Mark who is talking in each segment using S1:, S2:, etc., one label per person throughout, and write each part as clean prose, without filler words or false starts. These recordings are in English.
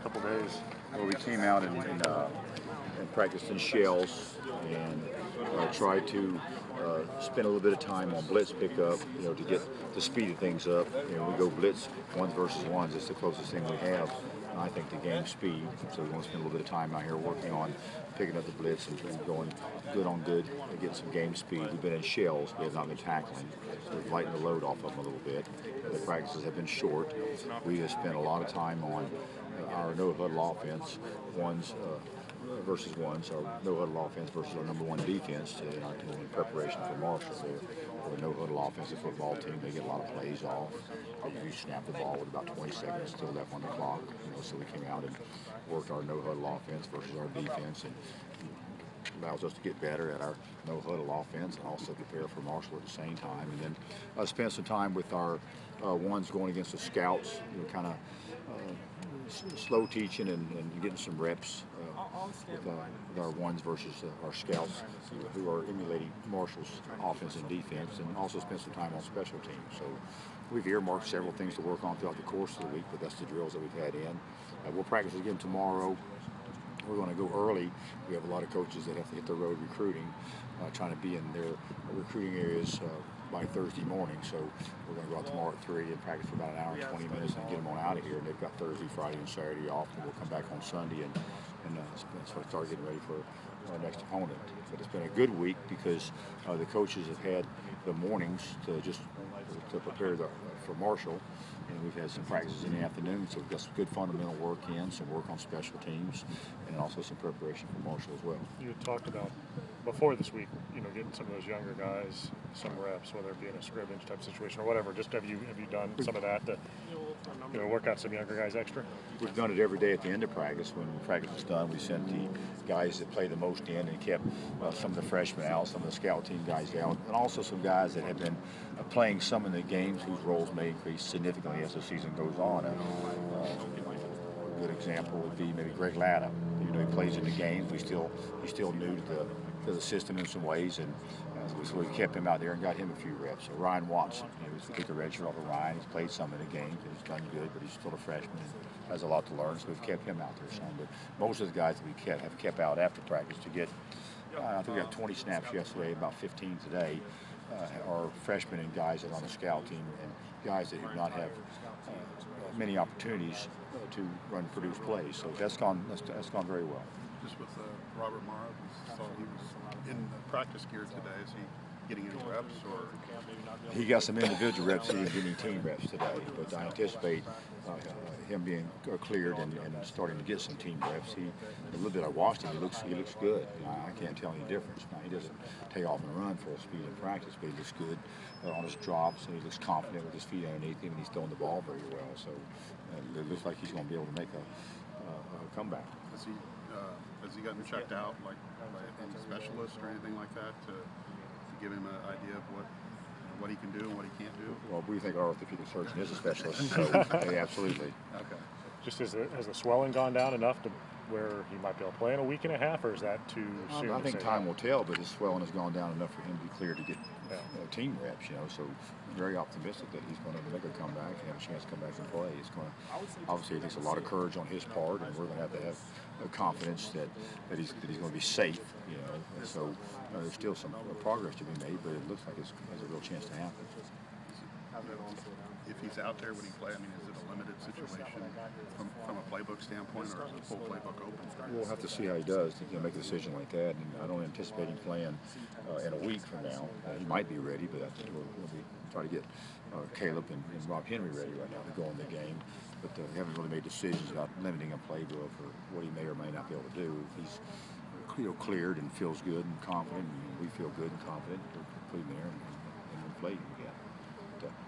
S1: couple days?
S2: Well, we came out and practiced in shells and tried to spend a little bit of time on blitz pickup, to get the speed of things up. We go blitz ones versus ones. It's the closest thing we have, I think, to game speed. So we want to spend a little bit of time out here working on picking up the blitz and going good on good to get some game speed. We've been in shells. We have not been tackling. So we've lightened the load off of them a little bit. The practices have been short. We have spent a lot of time on our no-huddle offense, ones versus ones, our no-huddle offense versus our number one defense in preparation for Marshall. They're a no-huddle offensive football team. They get a lot of plays off. We snap the ball with about 20 seconds still left on the clock. So we came out and worked our no-huddle offense versus our defense, and allows us to get better at our no-huddle offense and also prepare for Marshall at the same time. And then spend some time with our ones going against the scouts, kind of slow teaching and getting some reps with our ones versus our scouts who are emulating Marshall's offense and defense, and also spend some time on special teams. So we've earmarked several things to work on throughout the course of the week, but that's the drills that we've had in. We'll practice again tomorrow. We're going to go early. We have a lot of coaches that have to hit the road recruiting, trying to be in their recruiting areas by Thursday morning. So we're going to go out tomorrow at 3 and practice for about an hour and 20 minutes and get them on out of here. And they've got Thursday, Friday, and Saturday off, and we'll come back on Sunday and sort of start getting ready for our next opponent. But it's been a good week because the coaches have had the mornings to prepare for Marshall, and we've had some practices in the afternoon, so we've got some good fundamental work in, some work on special teams, and also some preparation for Marshall as well.
S1: You talked about before this week, getting some of those younger guys some reps, whether it be in a scrimmage type situation or whatever. Just have you done some of that to work out some younger guys extra?
S2: We've done it every day at the end of practice. When practice is done, we sent the guys that play the most in and kept some of the freshmen out, some of the scout team guys out, and also some guys that have been playing some of the games whose roles may increase significantly as the season goes on. A good example would be maybe Greg Latta. He plays in the games. He's still new to the system in some ways, and so we kept him out there and got him a few reps. So Ryan Watson, we took the red shirt off of Ryan. He's played some in the games and he's done good, but he's still a freshman and has a lot to learn. So we've kept him out there some. But most of the guys that we have kept out after practice to get, I think we got 20 snaps yesterday, about 15 today, are freshmen and guys that are on the scout team and guys that do not have many opportunities to run Purdue's plays. So that's gone very well.
S3: Just with Robert Mara, we saw he was in practice gear today. Is he getting any reps, or?
S2: He got some individual reps. He didn't get any team reps today, but I anticipate him being cleared and starting to get some team reps. A little bit I watched him. He looks good. I can't tell any difference. Now, he doesn't take off and run full speed in practice, but he looks good on his drops, and he looks confident with his feet underneath him, and he's throwing the ball very well. So it looks like he's going to be able to make a comeback.
S3: Has he gotten checked out like by any specialist or anything like that to give him an idea of what he can do and what he can't do?
S2: Well, we think our orthopedic surgeon is a specialist, so yeah, absolutely.
S3: Okay.
S1: Just has the swelling gone down enough to where he might be able to play in a week and a half, or is that too soon?
S2: I think time will tell, but his swelling has gone down enough for him to be cleared to get team reps. So very optimistic that he's going to make a comeback and have a chance to come back and play. It's going to obviously it takes a lot of courage on his part, and we're going to have confidence that he's going to be safe. And so there's still some progress to be made, but it looks like it has a real chance to happen.
S3: If he's out there, would he play? I mean, is it a limited situation from a playbook standpoint, or is the full playbook open?
S2: We'll have to see how he does to make a decision like that. And I don't anticipate him playing in a week from now. He might be ready, but I think we'll be trying to get Caleb and Rob Henry ready right now to go in the game. But we haven't really made decisions about limiting a playbook or what he may or may not be able to do. If he's cleared and feels good and confident, and we feel good and confident, we'll put him there and play him again.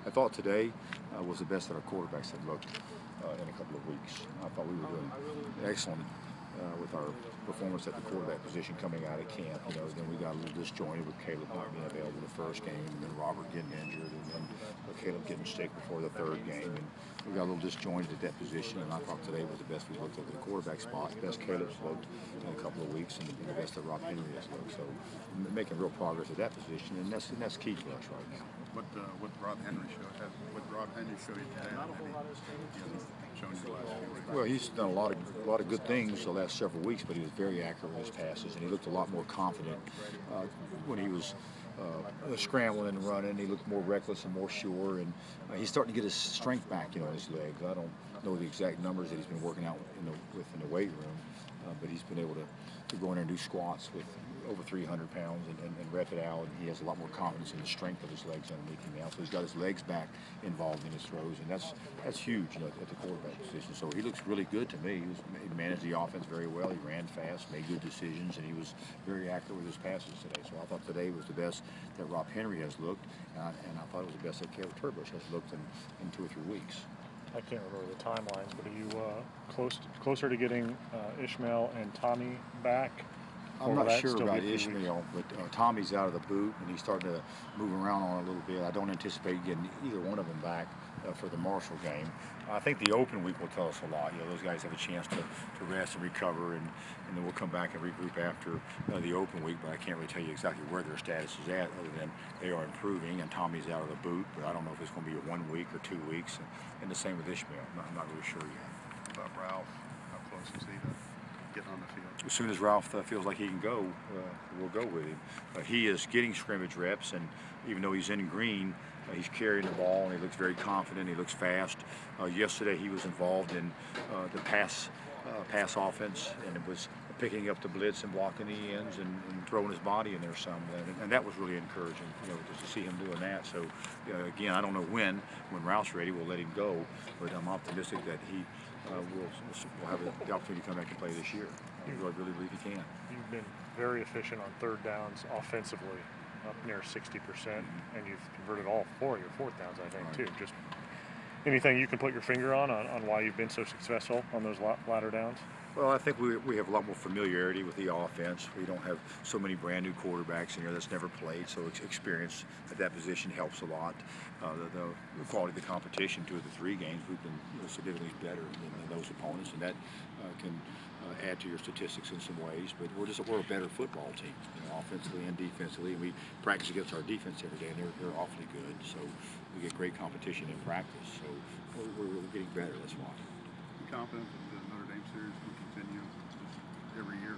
S2: I thought today was the best that our quarterbacks had looked in a couple of weeks. I thought we were doing excellent with our performance at the quarterback position coming out of camp. Then we got a little disjointed with Caleb not being available the first game, and then Robert getting injured, and then Caleb getting sick before the third game. And we got a little disjointed at that position, and I thought today was the best we looked at the quarterback spot, the best Caleb's looked in a couple of weeks, and the best that Rob Henry has looked. So making real progress at that position, and that's key for us right now.
S3: what Rob Henry showed you today, maybe he hasn't shown you the last few weeks.
S2: Well, he's done a lot of good things the last several weeks, but he was very accurate with his passes, and he looked a lot more confident when he was scrambling and running. He looked more reckless and more sure, and he's starting to get his strength back, in his legs. I don't know the exact numbers that he's been working out in the weight room, but he's been able to go in there and do squats with over 300 pounds and rep it out, and he has a lot more confidence in the strength of his legs underneath him now. So he's got his legs back involved in his throws, and that's huge, at the quarterback position. So he looks really good to me. He managed the offense very well. He ran fast, made good decisions, and he was very accurate with his passes today. So I thought today was the best that Rob Henry has looked, and I thought it was the best that Caleb Turbush has looked in 2 or 3 weeks.
S1: I can't remember the timelines, but are you closer to getting Ishmael and Tommy back?
S2: I'm not sure about Ishmael, but Tommy's out of the boot, and he's starting to move around on it a little bit. I don't anticipate getting either one of them back for the Marshall game. I think the open week will tell us a lot. Those guys have a chance to rest and recover, and then we'll come back and regroup after the open week, but I can't really tell you exactly where their status is at, other than they are improving, and Tommy's out of the boot, but I don't know if it's going to be 1 week or 2 weeks, and the same with Ishmael. I'm not really sure yet.
S3: About Ralph, how close is he to getting on the field?
S2: As soon as Ralph feels like he can go, we'll go with him. He is getting scrimmage reps, and even though he's in green, he's carrying the ball, and he looks very confident. He looks fast. Yesterday, he was involved in the pass offense, and it was picking up the blitz and blocking the ends and throwing his body in there some, and that was really encouraging, just to see him doing that. So, again, I don't know when Ralph's ready, we'll let him go, but I'm optimistic that he will have the opportunity to come back and play this year. I really believe he can.
S1: You've been very efficient on third downs offensively, up near 60%, and you've converted all 4 of your fourth downs, I think, too. Just anything you can put your finger on why you've been so successful on those latter downs?
S2: Well, I think we have a lot more familiarity with the offense. We don't have so many brand new quarterbacks in here that's never played, so experience at that position helps a lot. The quality of the competition, 2 of the 3 games, we've been significantly better than those opponents, and that can add to your statistics in some ways. But we're a better football team, offensively and defensively. And we practice against our defense every day, and they're awfully good. So we get great competition in practice. So we're getting better. That's why.
S3: You confident that the Notre Dame series will continue every year?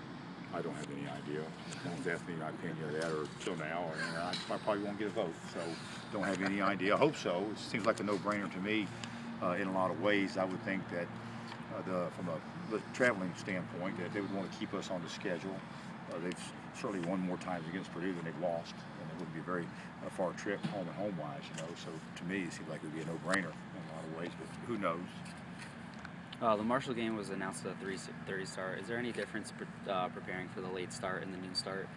S2: I don't have any idea. No one's asked me my opinion of that or till now. I probably won't get a vote, so don't have any idea. I hope so. It seems like a no-brainer to me in a lot of ways. I would think that from a traveling standpoint, that they would want to keep us on the schedule. They've certainly won more times against Purdue than they've lost, and it wouldn't be a very far trip home-wise, So to me, it seems like it would be a no-brainer in a lot of ways, but who knows?
S4: The Marshall game was announced at a 3:30 start. Is there any difference preparing for the late start and the noon start?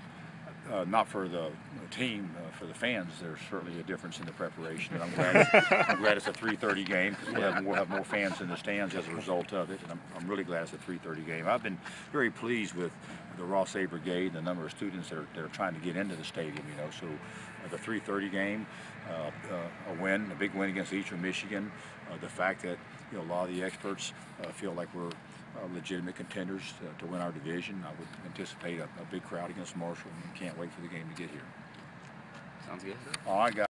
S2: Not for the team, for the fans. There's certainly a difference in the preparation, and I'm glad it's a 3:30 game because we'll have more fans in the stands as a result of it. And I'm really glad it's a 3:30 game. I've been very pleased with the Ross A Brigade and the number of students that are trying to get into the stadium. So the 3:30 game, a big win against Eastern Michigan. The fact that a lot of the experts feel like we're legitimate contenders to win our division. I would anticipate a big crowd against Marshall, and can't wait for the game to get here.
S4: Sounds good.
S2: All right, guys.